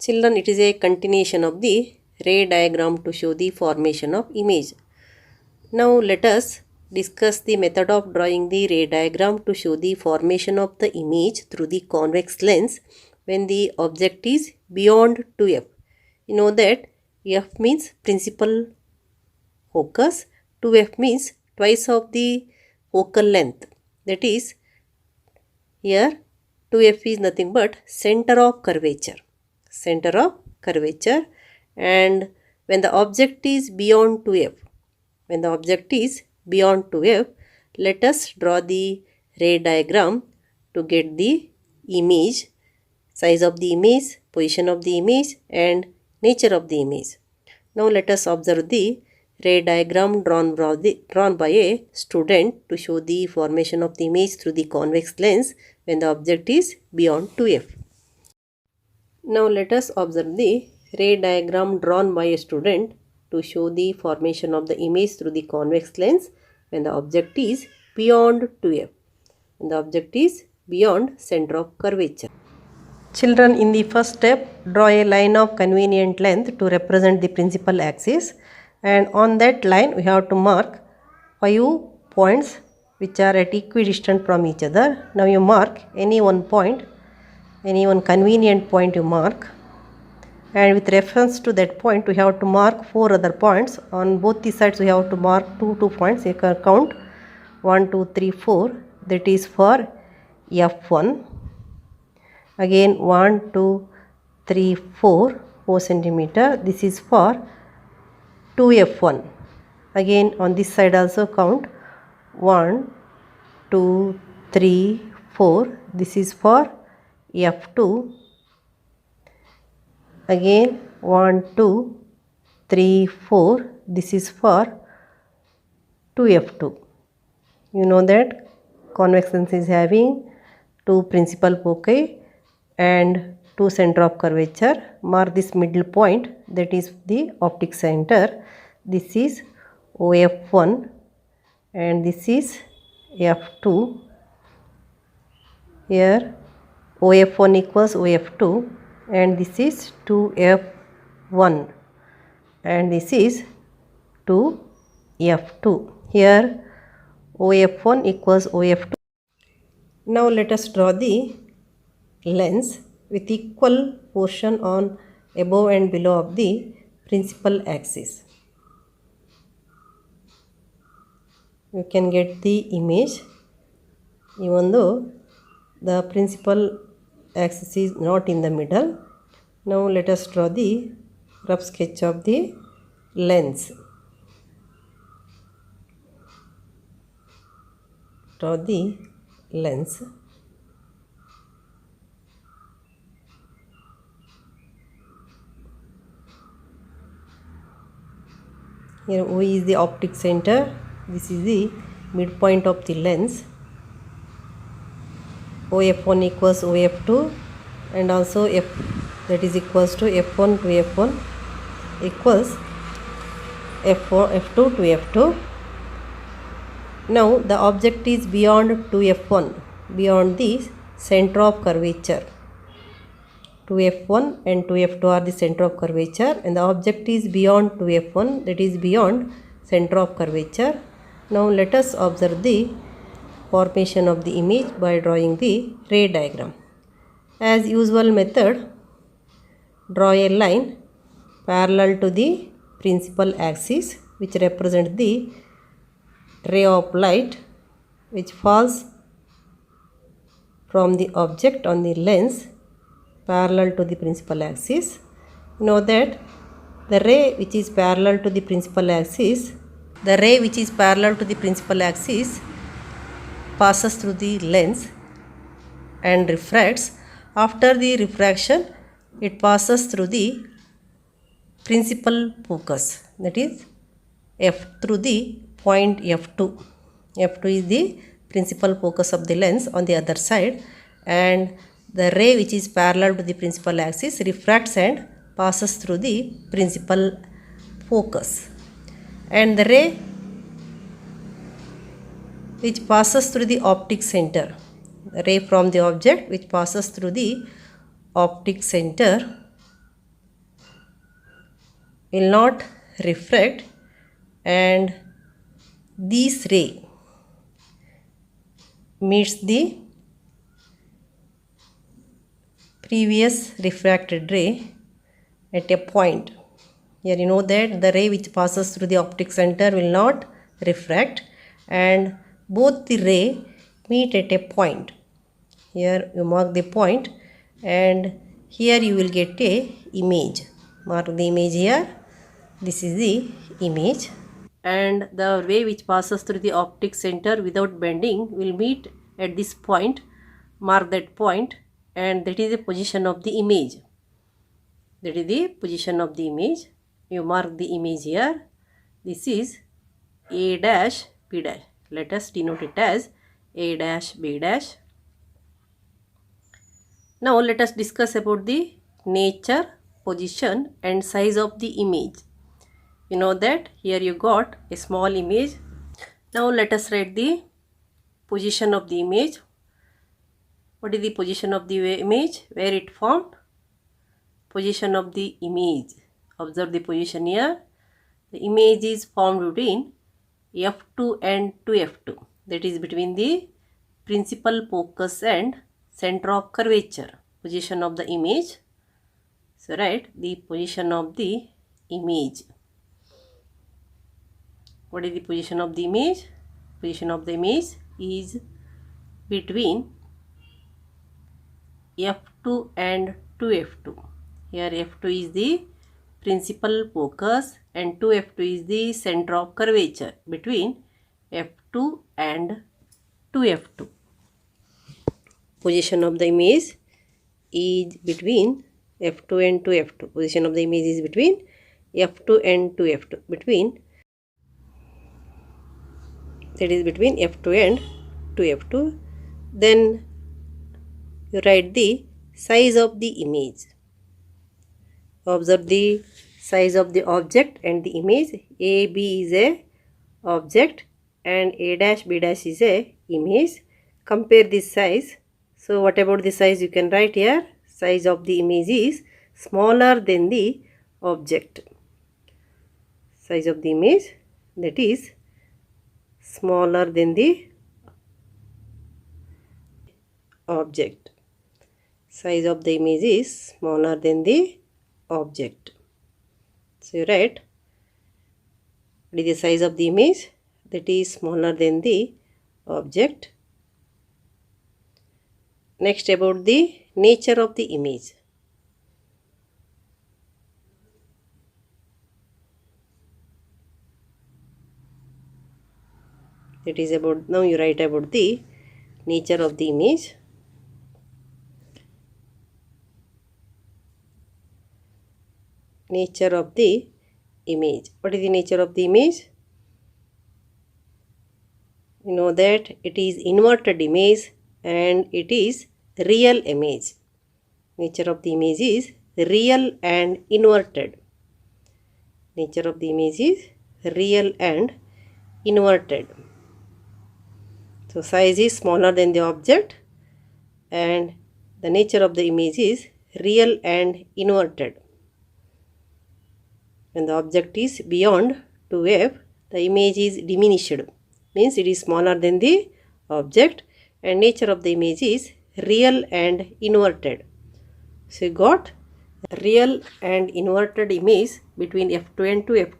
Children, it is a continuation of the ray diagram to show the formation of image. Now let us discuss the method of drawing the ray diagram to show the formation of the image through the convex lens when the object is beyond 2f. You know that f means principal focus, 2f means twice of the focal length. That is, here 2f is nothing but center of curvature. And when the object is beyond 2f, let us draw the ray diagram to get the image, size of the image, position of the image and nature of the image. Now let us observe the ray diagram drawn by a student to show the formation of the image through the convex lens when the object is beyond 2f. Now let us observe the ray diagram drawn by a student to show the formation of the image through the convex lens when the object is beyond 2f. When the object is beyond center of curvature. Children, in the first step, draw a line of convenient length to represent the principal axis, and on that line we have to mark 5 points which are at equidistant from each other. Now you mark any one point, any one convenient point you mark, and with reference to that point we have to mark 4 other points. On both the sides we have to mark 2 points. You can count 1, 2, 3, 4. That is for F1. Again 1, 2, 3, 4 centimeter. This is for 2F1. Again on this side also count 1, 2, 3, 4. This is for F2. Again 1, 2, 3, 4. This is for 2F2. You know that convex lens is having 2 principal foci and 2 center of curvature. Mark this middle point, that is the optic center. This is OF1 and this is F2. Here OF1 equals OF2 and this is 2F1 and this is 2F2. Here OF1 equals OF2. Now let us draw the lens with equal portion on above and below of the principal axis. You can get the image even though the principal axis is not in the middle. Now let us draw the rough sketch of the lens. Draw the lens. Here O is the optic center. This is the midpoint of the lens. OF1 equals OF2 and also F, that is equals to F1 to F1 equals F2 to F2. Now the object is beyond 2F1, beyond the center of curvature. 2F1 and 2F2 are the center of curvature and the object is beyond 2F1, that is beyond center of curvature. Now let us observe the formation of the image by drawing the ray diagram. As usual method, draw a line parallel to the principal axis which represents the ray of light which falls from the object on the lens parallel to the principal axis. You know that the ray which is parallel to the principal axis, passes through the lens and refracts. After the refraction, it passes through the principal focus, that is through the point F2. F2 is the principal focus of the lens on the other side, and the ray which is parallel to the principal axis refracts and passes through the principal focus. And the ray which passes through the optic center, the ray from the object which passes through the optic center will not refract, and this ray meets the previous refracted ray at a point. Here you know that the ray which passes through the optic center will not refract, and both the ray meet at a point. Here you mark the point, and here you will get a image. Mark the image here. This is the image, and the ray which passes through the optic center without bending will meet at this point. Mark that point, and that is the position of the image. That is the position of the image. You mark the image here. This is A dash B dash. Let us denote it as A dash B dash. Now let us discuss about the nature, position and size of the image. You know that here you got a small image. Now let us write the position of the image. What is the position of the image? Where it formed? Position of the image. Observe the position here. The image is formed between F2 and 2F2. That is between the principal focus and center of curvature. Position of the image. So write the position of the image. What is the position of the image? Position of the image is between F2 and 2F2. Here F2 is the principal focus and 2F2 is the center of curvature between F2 and 2F2. Position of the image is between F2 and 2F2. Position of the image is between F2 and 2F2. That is between F2 and 2F2. Then you write the size of the image. Observe the size of the object and the image. AB is a object and A dash B dash is a image. Compare this size. So what about the size? You can write here. Size of the image is smaller than the object. Size of the image, that is smaller than the object. Size of the image is smaller than the object. So you write, what is the size of the image? That is smaller than the object. Next, about the nature of the image. That is about, now you write about the nature of the image. Nature of the image. What is the nature of the image? You know that it is inverted image and it is real image. Nature of the image is real and inverted. Nature of the image is real and inverted. So size is smaller than the object and the nature of the image is real and inverted. When the object is beyond 2F, the image is diminished. Means it is smaller than the object, and nature of the image is real and inverted. So you got real and inverted image between F2 and 2F2.